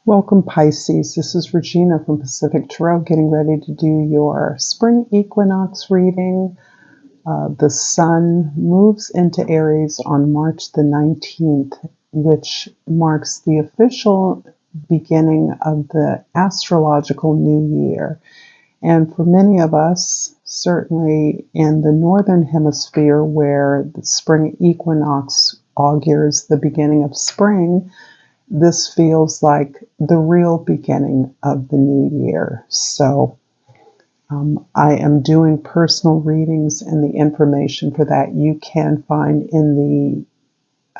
Welcome, Pisces. This is Regina from Pacific Tarot, getting ready to do your spring equinox reading. The sun moves into Aries on March the 19th, which marks the official beginning of the astrological new year. And for many of us, certainly in the northern hemisphere where the spring equinox augurs the beginning of spring, this feels like the real beginning of the new year. So I am doing personal readings, and the information for that you can find in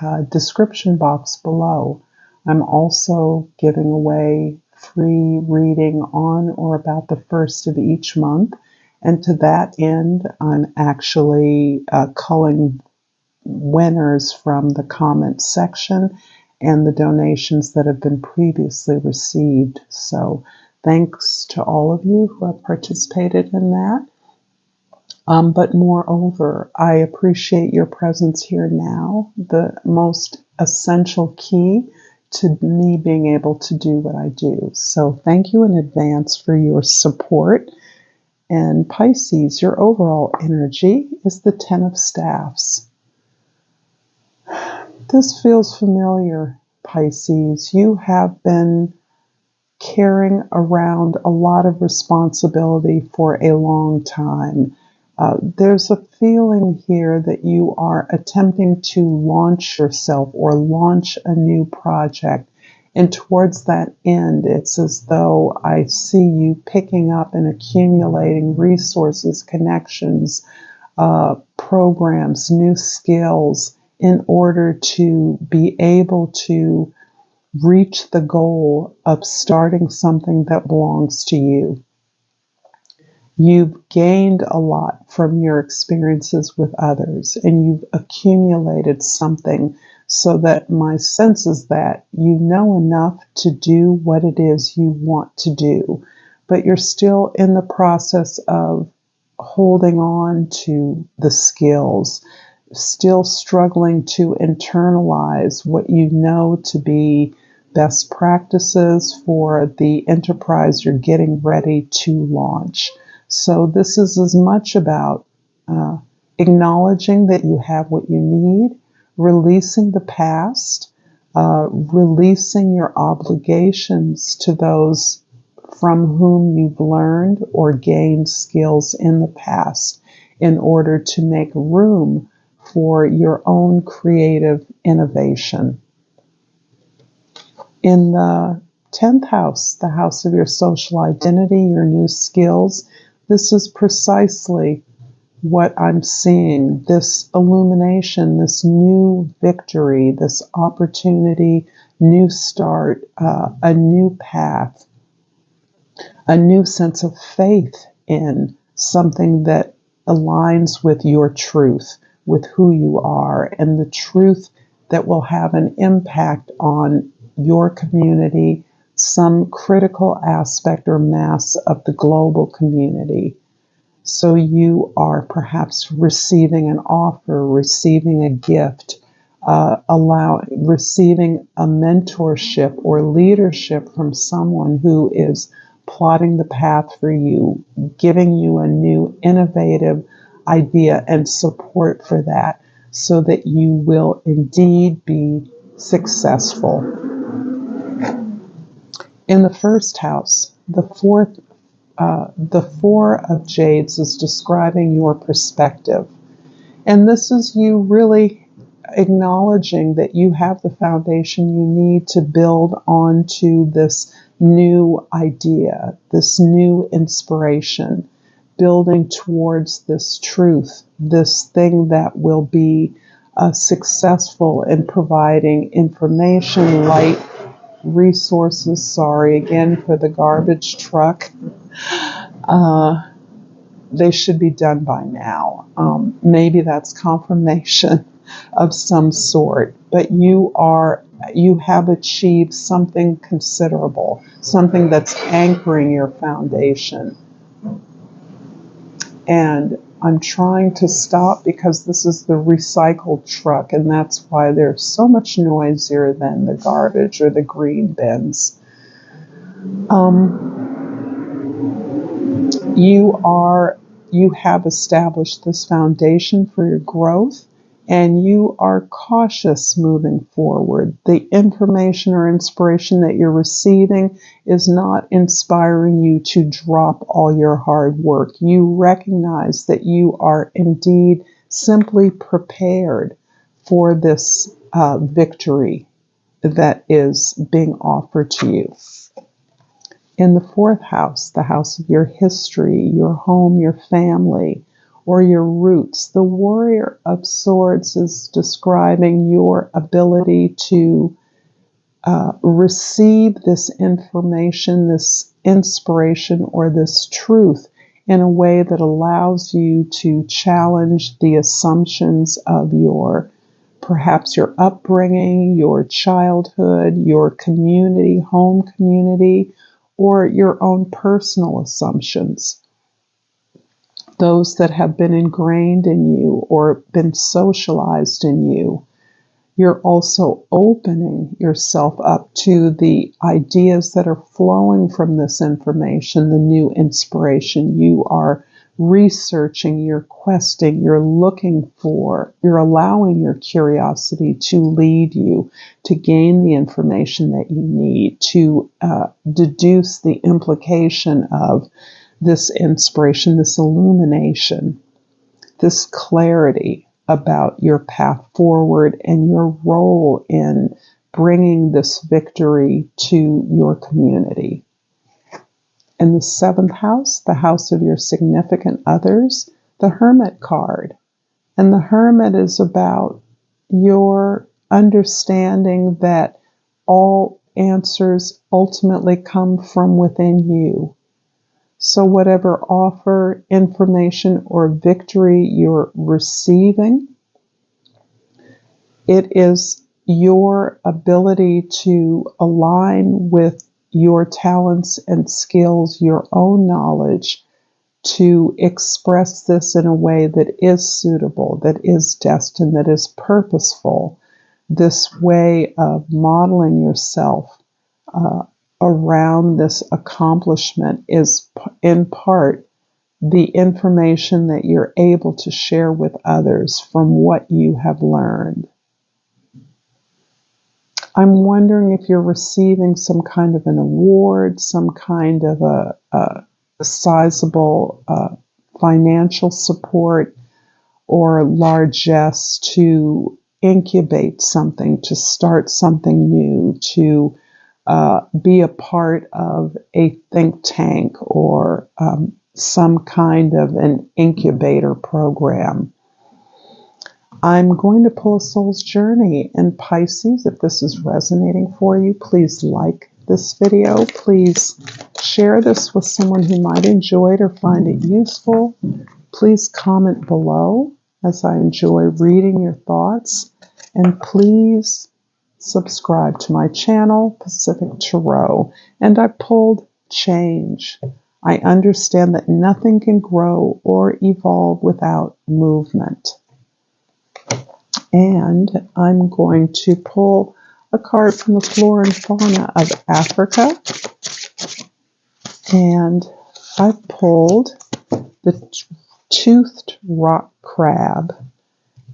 the description box below. I'm also giving away free reading on or about the first of each month. And to that end, I'm actually culling winners from the comments section and the donations that have been previously received. So thanks to all of you who have participated in that. But moreover, I appreciate your presence here now, the most essential key to me being able to do what I do. So thank you in advance for your support. And Pisces, your overall energy is the Ten of Staffs. This feels familiar, Pisces. You have been carrying around a lot of responsibility for a long time. There's a feeling here that you are attempting to launch yourself or launch a new project. And towards that end, it's as though I see you picking up and accumulating resources, connections, programs, new skills, in order to be able to reach the goal of starting something that belongs to you. You've gained a lot from your experiences with others, and you've accumulated something, so that my sense is that you know enough to do what it is you want to do, but you're still in the process of holding on to the skills, still struggling to internalize what you know to be best practices for the enterprise you're getting ready to launch. So this is as much about acknowledging that you have what you need, releasing the past, releasing your obligations to those from whom you've learned or gained skills in the past, in order to make room for your own creative innovation. In the 10th house, the house of your social identity, your new skills, this is precisely what I'm seeing. This illumination, this new victory, this opportunity, new start, a new path, a new sense of faith in something that aligns with your truth, with who you are, and the truth that will have an impact on your community, some critical aspect or mass of the global community. So you are perhaps receiving an offer, receiving a gift, receiving a mentorship or leadership from someone who is plotting the path for you, giving you a new innovative idea and support for that, so that you will indeed be successful. In the first house, the Four of Jades is describing your perspective. And this is you really acknowledging that you have the foundation you need to build onto this new idea, this new inspiration, building towards this truth, this thing that will be successful in providing information, light, resources. Sorry again for the garbage truck. They should be done by now. Maybe that's confirmation of some sort, but you have achieved something considerable, something that's anchoring your foundation. And I'm trying to stop because this is the recycled truck, and that's why there's so much noisier than the garbage or the green bins. You have established this foundation for your growth, and you are cautious moving forward. The information or inspiration that you're receiving is not inspiring you to drop all your hard work. You recognize that you are indeed simply prepared for this victory that is being offered to you. In the fourth house, the house of your history, your home, your family, or your roots, the Warrior of Swords is describing your ability to receive this information, this inspiration, or this truth in a way that allows you to challenge the assumptions of perhaps your upbringing, your childhood, your community, home community, or your own personal assumptions, those that have been ingrained in you or been socialized in you. You're also opening yourself up to the ideas that are flowing from this information, the new inspiration. You are researching, you're questing, you're looking for, you're allowing your curiosity to lead you to gain the information that you need to deduce the implication of this inspiration, this illumination, this clarity about your path forward and your role in bringing this victory to your community. In the seventh house, the house of your significant others, the Hermit card. And the Hermit is about your understanding that all answers ultimately come from within you. So whatever offer, information, or victory you're receiving, it is your ability to align with your talents and skills, your own knowledge, to express this in a way that is suitable, that is destined, that is purposeful. This way of modeling yourself around this accomplishment is in part the information that you're able to share with others from what you have learned. I'm wondering if you're receiving some kind of an award, some kind of a sizable financial support or largesse to incubate something, to start something new, to be a part of a think tank or some kind of an incubator program. I'm going to pull a soul's journey in Pisces. If this is resonating for you, please like this video. Please share this with someone who might enjoy it or find it useful. Please comment below as I enjoy reading your thoughts. And please subscribe to my channel, Pacific Tarot. And I pulled change. I understand that nothing can grow or evolve without movement. And I'm going to pull a card from the flora and fauna of Africa. And I pulled the toothed rock crab.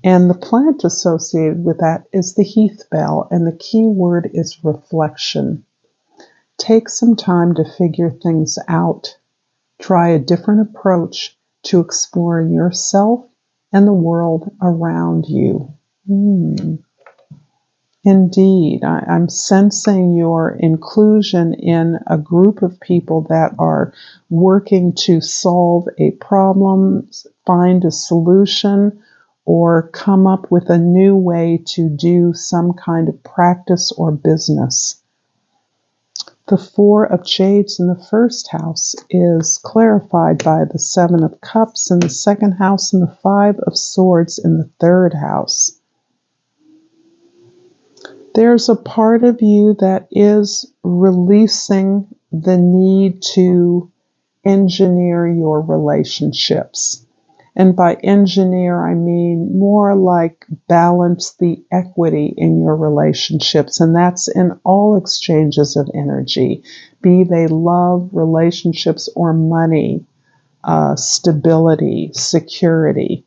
And the plant associated with that is the heath bell, and the key word is reflection. Take some time to figure things out. Try a different approach to exploring yourself and the world around you. Indeed, I'm sensing your inclusion in a group of people that are working to solve a problem, find a solution, or come up with a new way to do some kind of practice or business. The Four of Jades in the first house is clarified by the Seven of Cups in the second house and the Five of Swords in the third house. There's a part of you that is releasing the need to engineer your relationships. And by engineer, I mean more like balance the equity in your relationships. And that's in all exchanges of energy, be they love, relationships, or money, stability, security.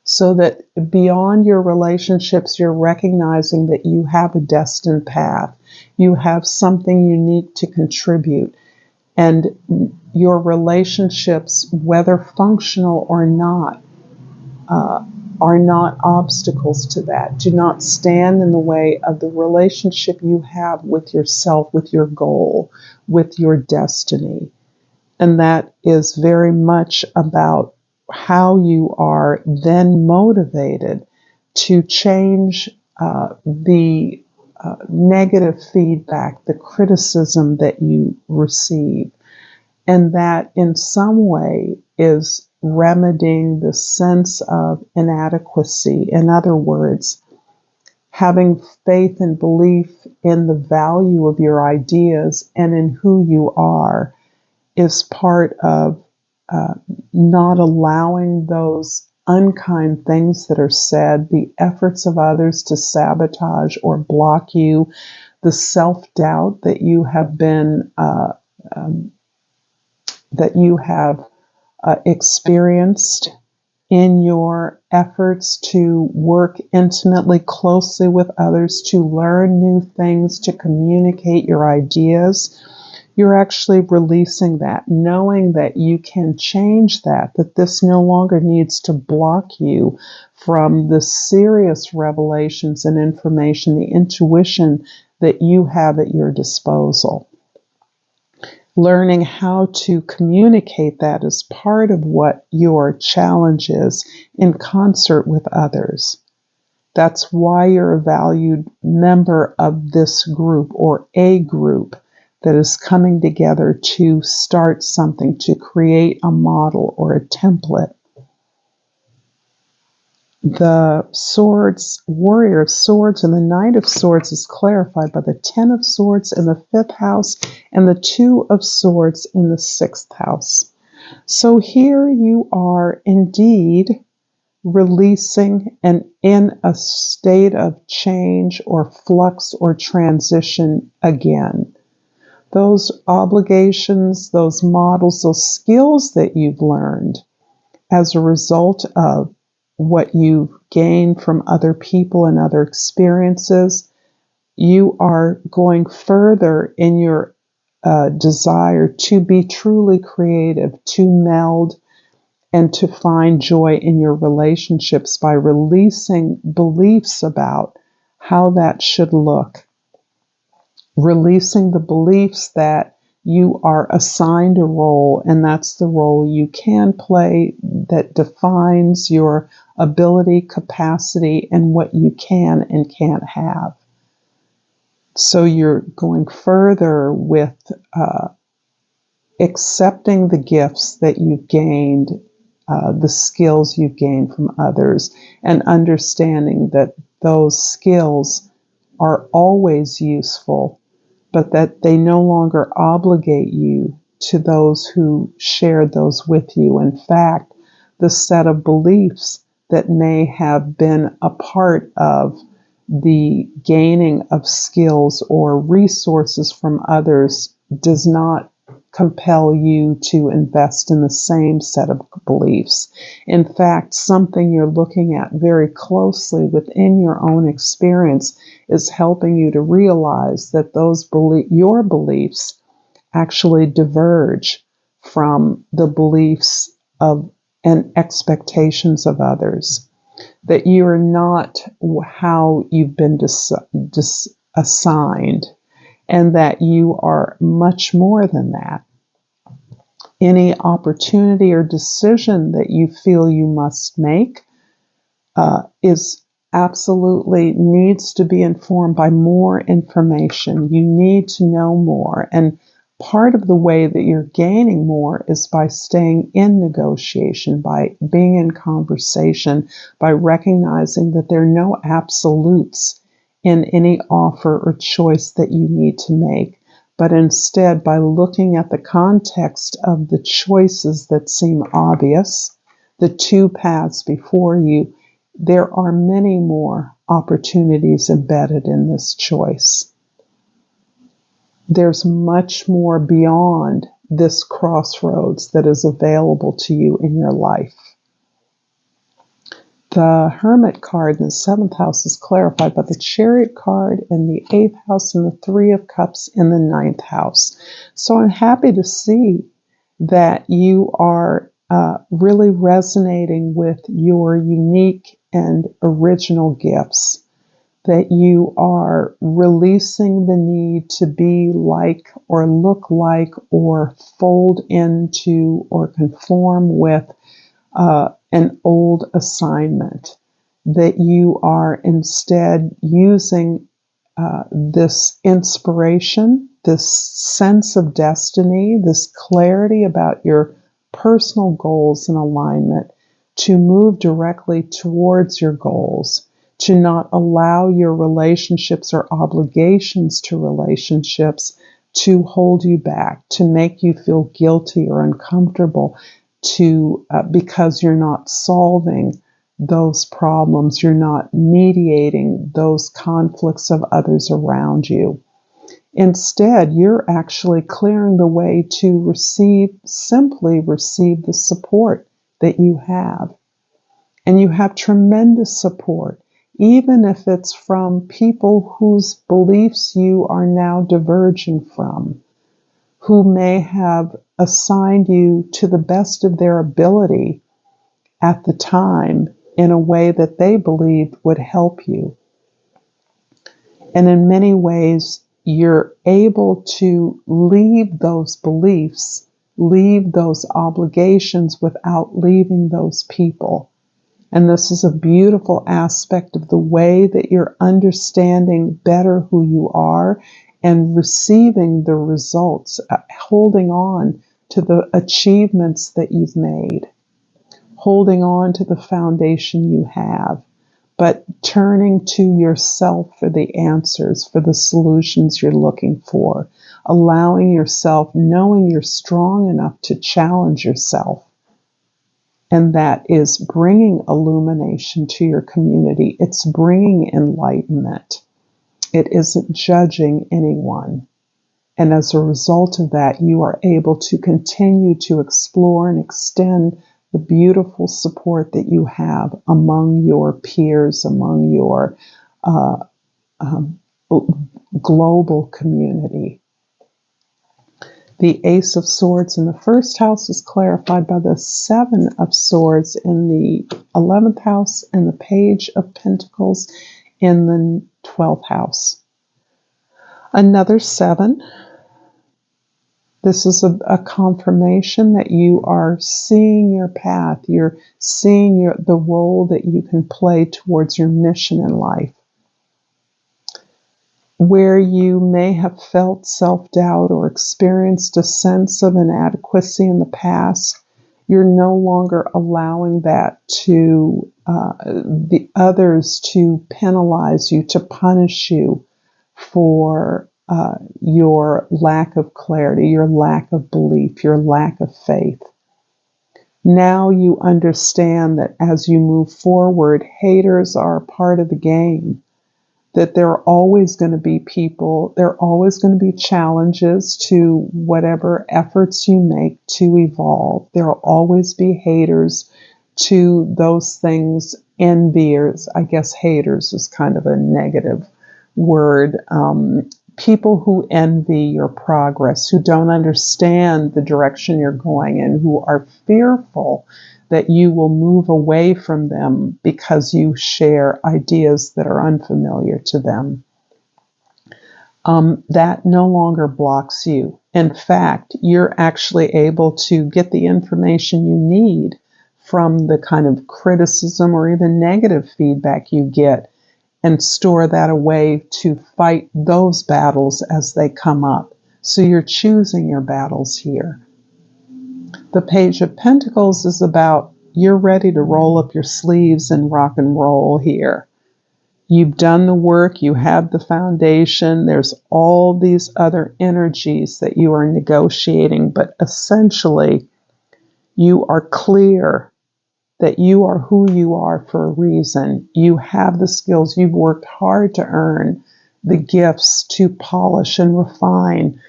So that beyond your relationships, you're recognizing that you have a destined path. You have something unique to contribute. And your relationships, whether functional or not, are not obstacles to that. Do not stand in the way of the relationship you have with yourself, with your goal, with your destiny. And that is very much about how you are then motivated to change the negative feedback, the criticism that you receive. And that in some way is remedying the sense of inadequacy. In other words, having faith and belief in the value of your ideas and in who you are is part of not allowing those unkind things that are said, the efforts of others to sabotage or block you, the self-doubt that you have been experienced in your efforts to work intimately, closely with others, to learn new things, to communicate your ideas. You're actually releasing that, knowing that you can change that this no longer needs to block you from the serious revelations and information, the intuition that you have at your disposal. Learning how to communicate that is part of what your challenge is in concert with others. That's why you're a valued member of this group or a group that is coming together to start something, to create a model or a template. The swords, warrior of swords and the knight of swords is clarified by the 10 of swords in the 5th house and the 2 of swords in the 6th house. So here you are indeed releasing and in a state of change or flux or transition again. Those obligations, those models, those skills that you've learned as a result of what you've gained from other people and other experiences, you are going further in your desire to be truly creative, to meld and to find joy in your relationships by releasing beliefs about how that should look. Releasing the beliefs that you are assigned a role, and that's the role you can play that defines your ability, capacity, and what you can and can't have. So you're going further with accepting the gifts that you've gained, the skills you've gained from others, and understanding that those skills are always useful, but that they no longer obligate you to those who shared those with you. In fact, the set of beliefs that may have been a part of the gaining of skills or resources from others does not compel you to invest in the same set of beliefs. In fact, something you're looking at very closely within your own experience is helping you to realize that your beliefs actually diverge from the beliefs of and expectations of others. That you are not how you've been assigned, and that you are much more than that. Any opportunity or decision that you feel you must make is absolutely needs to be informed by more information. You need to know more. And part of the way that you're gaining more is by staying in negotiation, by being in conversation, by recognizing that there are no absolutes in any offer or choice that you need to make, but instead by looking at the context of the choices that seem obvious, the two paths before you. There are many more opportunities embedded in this choice. There's much more beyond this crossroads that is available to you in your life. The Hermit card in the 7th house is clarified by the Chariot card in the 8th house and the 3 of Cups in the 9th house. So I'm happy to see that you are really resonating with your unique and original gifts, that you are releasing the need to be like or look like or fold into or conform with an old assignment, that you are instead using this inspiration, this sense of destiny, this clarity about your personal goals and alignment to move directly towards your goals, to not allow your relationships or obligations to relationships to hold you back, to make you feel guilty or uncomfortable, to because you're not solving those problems, you're not mediating those conflicts of others around you. Instead, you're actually clearing the way to simply receive the support that you have. And you have tremendous support, even if it's from people whose beliefs you are now diverging from, who may have assigned you to the best of their ability at the time in a way that they believed would help you. And in many ways, you're able to leave those beliefs, leave those obligations without leaving those people. And this is a beautiful aspect of the way that you're understanding better who you are and receiving the results, holding on to the achievements that you've made, holding on to the foundation you have, but turning to yourself for the answers, for the solutions you're looking for, allowing yourself, knowing you're strong enough to challenge yourself. And that is bringing illumination to your community. It's bringing enlightenment. It isn't judging anyone. And as a result of that, you are able to continue to explore and extend the beautiful support that you have among your peers, among your global community. The Ace of Swords in the 1st house is clarified by the 7 of Swords in the 11th house and the Page of Pentacles in the 12th house. Another 7. This is a confirmation that you are seeing your path. You're seeing the role that you can play towards your mission in life. Where you may have felt self-doubt or experienced a sense of inadequacy in the past, you're no longer allowing that to the others to penalize you, to punish you for your lack of clarity, your lack of belief, your lack of faith. Now you understand that as you move forward, haters are a part of the game, that there are always going to be people, there are always going to be challenges to whatever efforts you make to evolve. There will always be haters to those things, enviers. I guess haters is kind of a negative word. People who envy your progress, who don't understand the direction you're going in, who are fearful that you will move away from them because you share ideas that are unfamiliar to them. That no longer blocks you. In fact, you're actually able to get the information you need from the kind of criticism or even negative feedback you get and store that away to fight those battles as they come up. So you're choosing your battles here. The Page of Pentacles is about you're ready to roll up your sleeves and rock and roll here. You've done the work, you have the foundation, there's all these other energies that you are negotiating, but essentially you are clear that you are who you are for a reason. You have the skills you've worked hard to earn. the gifts to polish and refine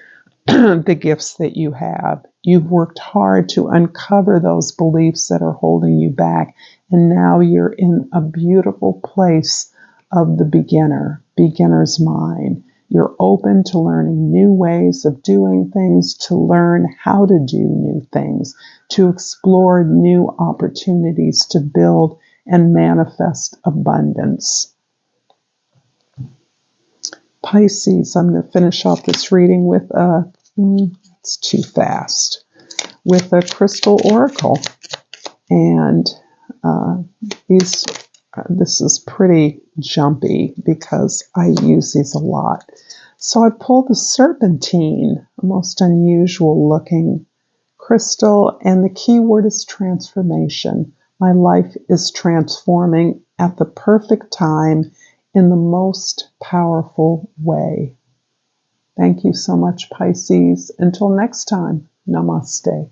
the gifts that you have. You've worked hard to uncover those beliefs that are holding you back, and now you're in a beautiful place of the beginner's mind. You're open to learning new ways of doing things, to learn how to do new things, to explore new opportunities to build and manifest abundance. Pisces, I'm going to finish off this reading with it's too fast, with a crystal oracle. And this is pretty jumpy because I use these a lot. So I pulled the serpentine, a most unusual looking crystal, and the key word is transformation. My life is transforming at the perfect time in the most powerful way. Thank you so much, Pisces. Until next time, namaste.